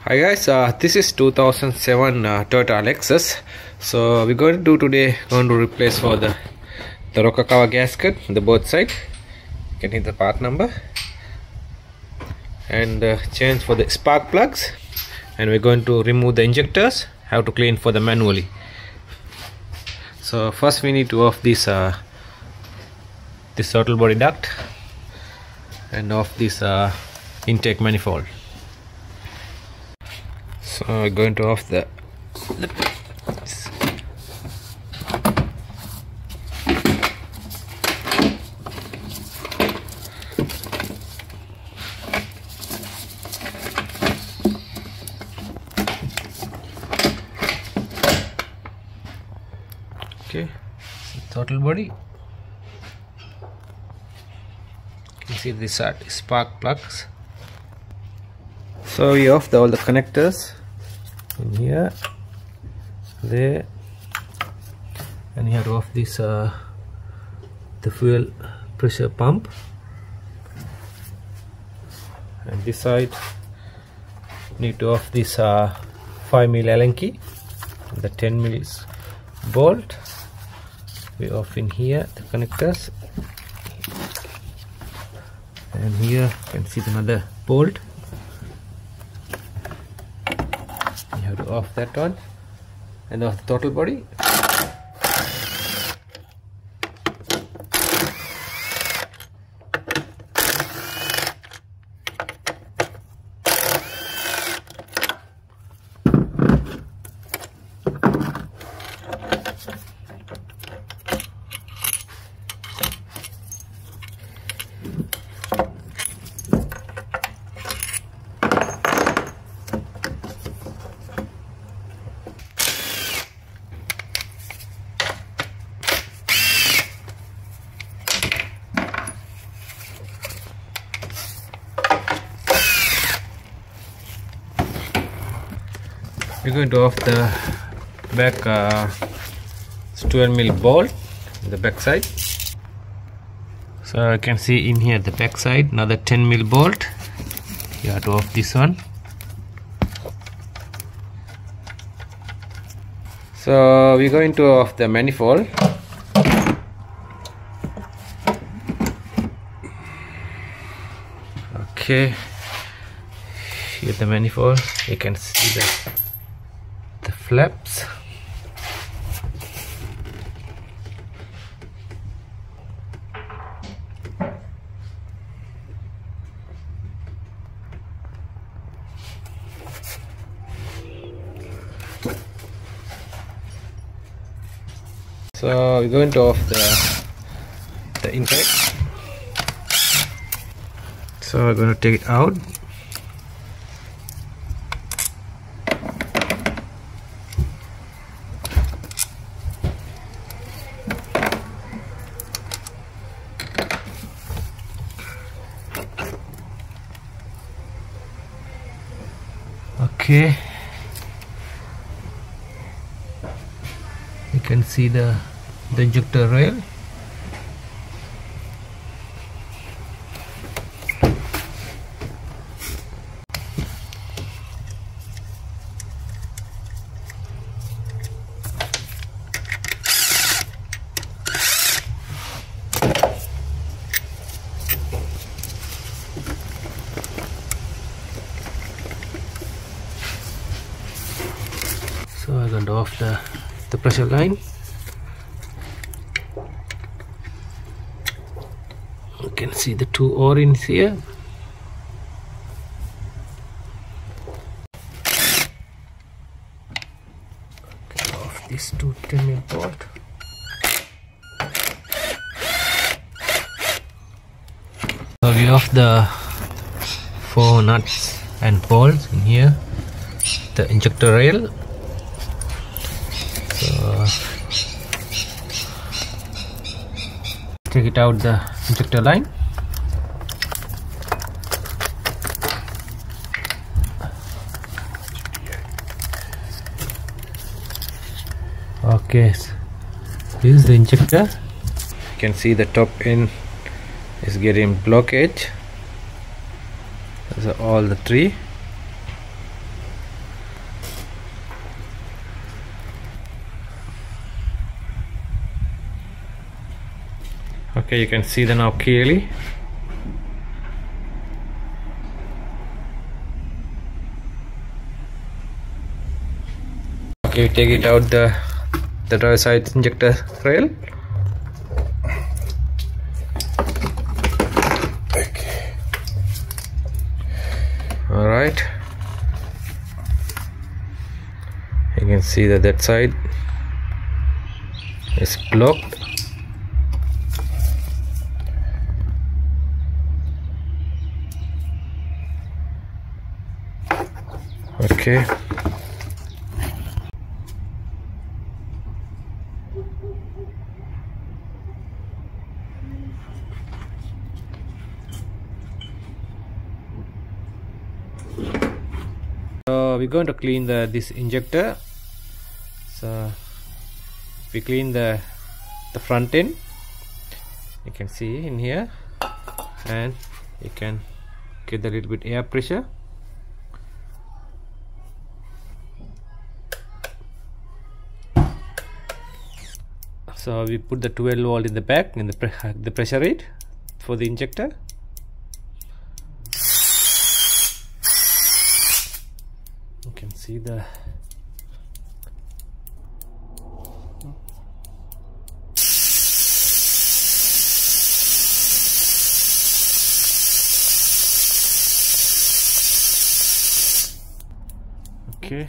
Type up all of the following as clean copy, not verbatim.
Hi guys, this is 2007 Toyota Lexus. So we're going to replace for the Rokakawa gasket, the both side. You can hit the part number and change for the spark plugs, and we're going to remove the injectors. Have to clean for the manually. So first we need to off this throttle body duct and off this intake manifold. So we're going to off the throttle body. You can see these are spark plugs. So we off all the connectors in here, there, and you have to off this the fuel pressure pump, and this side need to off this 5mm Allen key, the 10mm bolt. We off in here the connectors, and here you can see another bolt. You have to off that one and off the throttle body. We're going to off the back 12mm bolt in the back side. So you can see in here the back side another 10mm bolt. You have to off this one. So we're going to off the manifold. Okay, here the manifold. You can see the flaps. So we're going to off the intake. So we're going to take it out. Okay, you can see the injector rail. So I'm going to off the pressure line. You can see the two O-rings here. Okay, off these two 10mm bolt. So we off the 4 nuts and bolts in here, the injector rail. Take it out the injector line. Okay, so this is the injector. You can see the top end is getting blockage. Those are all the three. Okay, you can see them now clearly. Okay, take it out the driver side injector rail. Okay. All right. You can see that side is blocked. Okay. So we're going to clean this injector. So we clean the front end. You can see in here, and you can get a little bit air pressure. So we put the 12 volt in the back in the pressure rate for the injector. You can see the okay.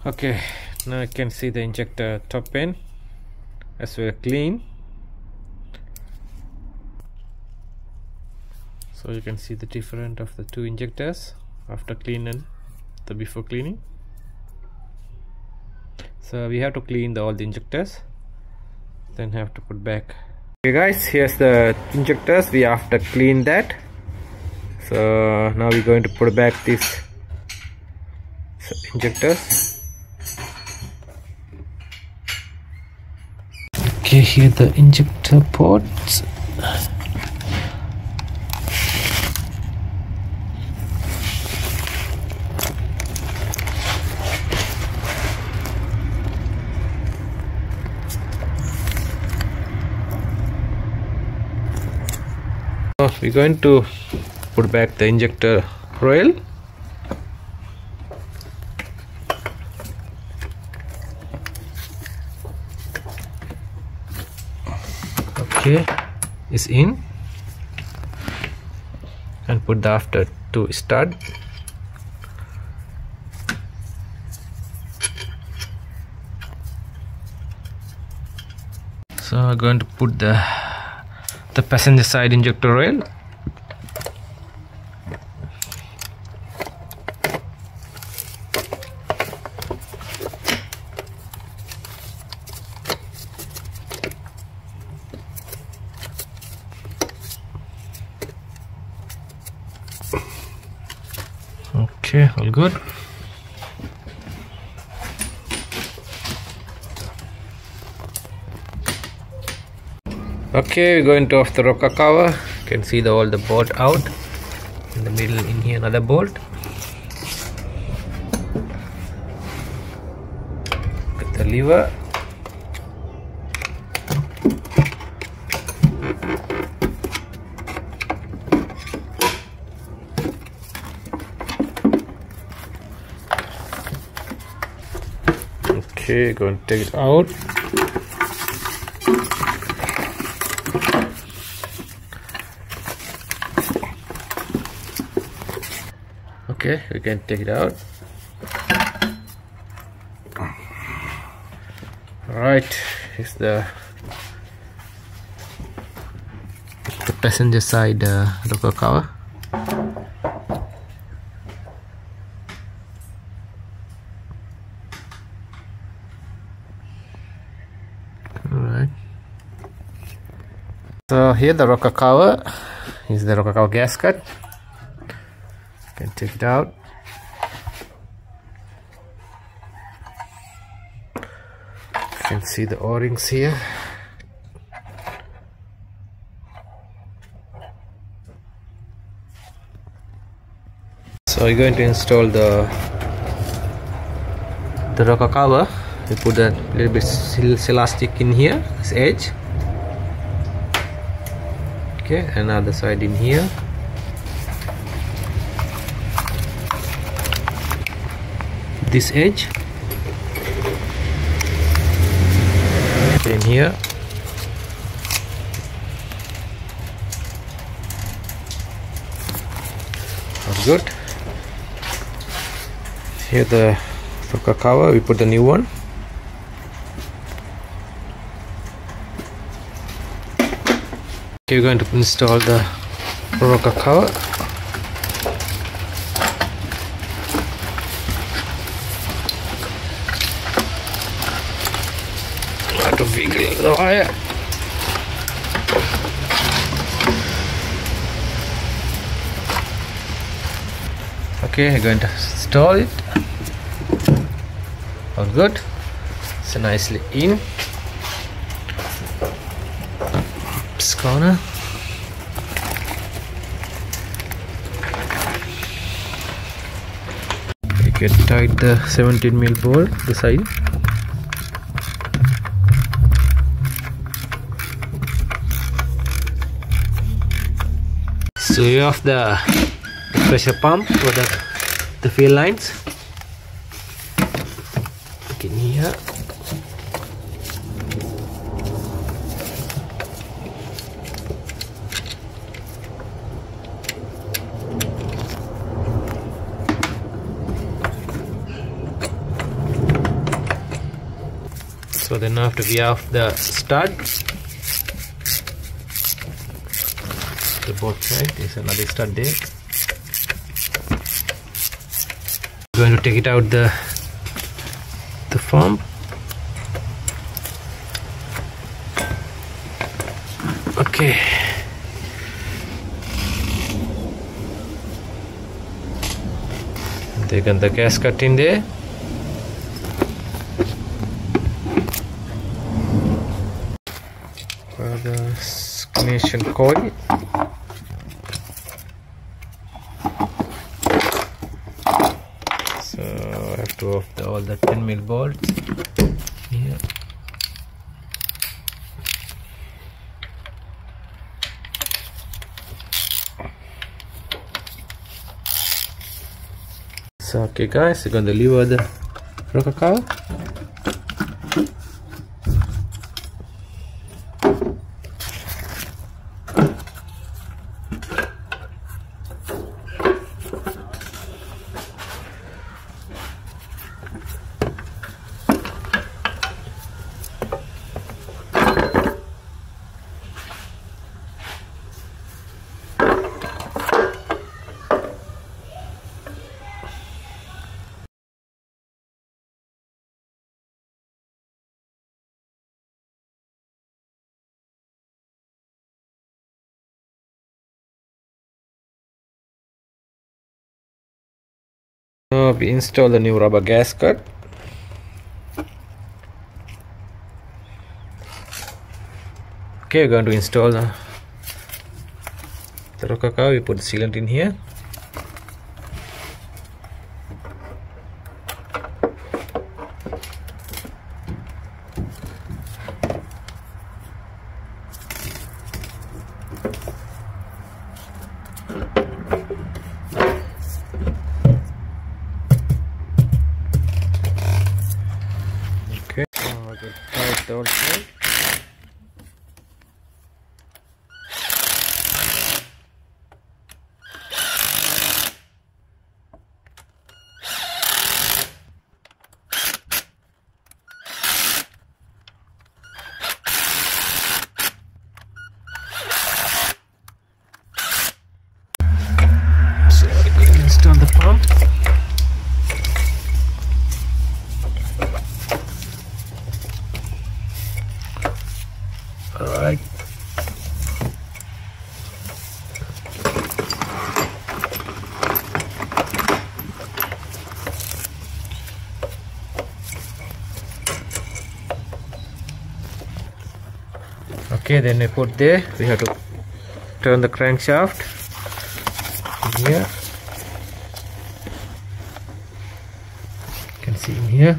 Okay, now you can see the injector top end as well clean. So you can see the difference of the two injectors after clean and the before cleaning. So we have to clean all the injectors, then have to put back. Okay guys, here's the injectors. We have to clean that. So now we're going to put back these injectors. Okay, here the injector ports. So we're going to put back the injector rail. Okay, is in, and put the after to start. So I'm going to put the passenger side injector rail. Okay, all good. Okay, we're going to off the rocker cover. You can see all the bolt out. In the middle, in here, another bolt. With the lever. Okay, going to take it out. Okay, we can take it out. Alright, here's the passenger side rocker cover. Alright. So here the rocker cover is the rocker cover gasket. Can take it out. You can see the O-rings here. So we're going to install the rocker cover. We put a little bit elastic in here, this edge. Okay, another side in here. This edge in here. That's good. Here the rocker cover, we put the new one. Okay, we're going to install the rocker cover. Try to wiggle the wire. Okay, I'm going to install it. All good. So nicely in. This corner. You can tight the 17mm bolt the side. So you have the pressure pump for the fuel lines. Look in here. So then after we have the stud, the both side is another stud there. Going to take it out the pump. Okay. Taken the gasket in there. For the ignition coil. So I have to off all the 10mm bolts here. So okay guys, we're going to lever the rocker cover. Now we install the new rubber gasket. Okay, we're going to install the rocker cover. We put the sealant in here. Okay, now I will tight the outside. So I will install the pump. Alright. Okay, then I put there. We have to turn the crankshaft here. see in here,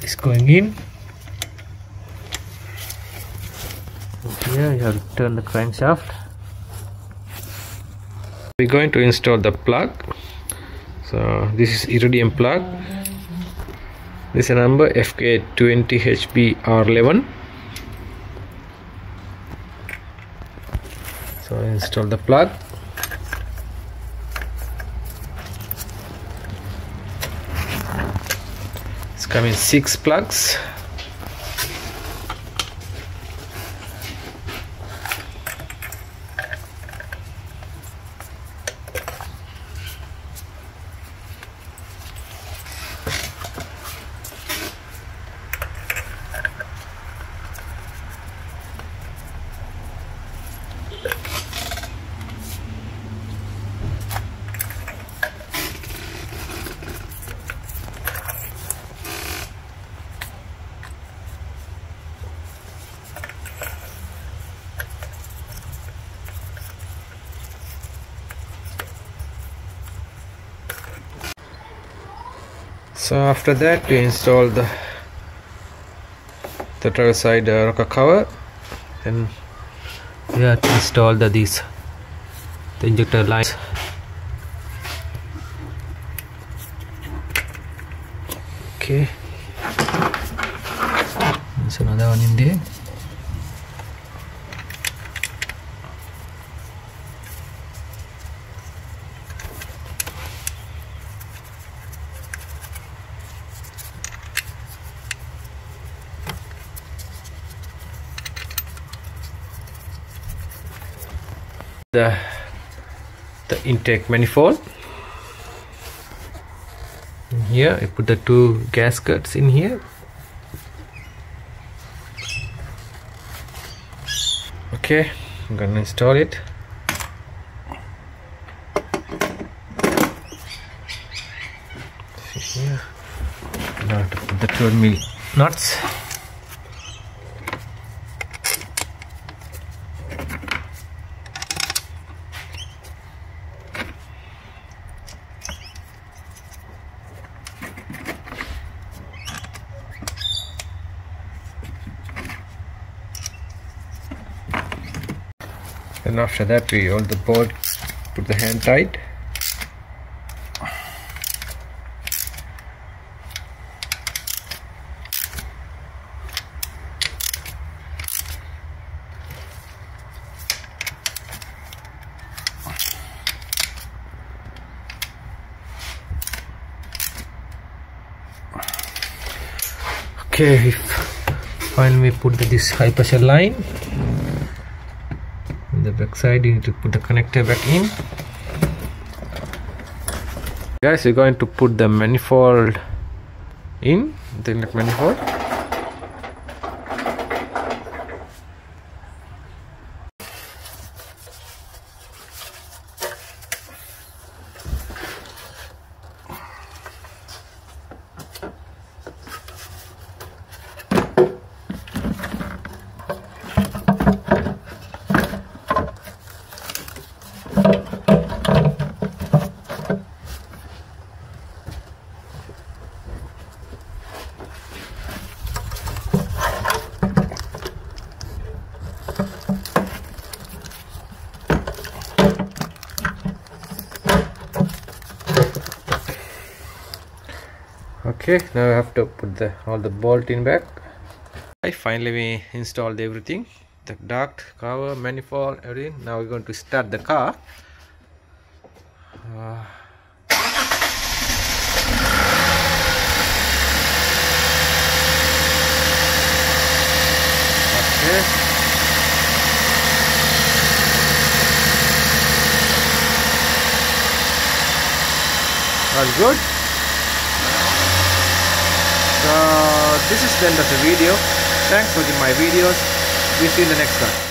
it's going in. Here you have to turn the crankshaft. We're going to install the plug. So this is iridium plug. This is a number FK20HBR11. So install the plug. It's coming 6 plugs. So after that we install the driver side rocker cover. Then we have to install the injector lines. Okay, there's another one in there. The intake manifold. In here I put the 2 gaskets in here. Okay, I'm gonna install it. See here, now to put the 12mm nuts. And after that we hold the bolt, put the hand tight. Okay, finally put this high pressure line. On the back side you need to put the connector back in. Guys, we're going to put the manifold in, the inlet manifold. Okay, now I have to put all the bolt in back. Finally we installed everything, the duct, cover, manifold, everything. Now we're going to start the car. Okay. That's good. So this is the end of the video. Thanks for watching my videos. We'll see you in the next one.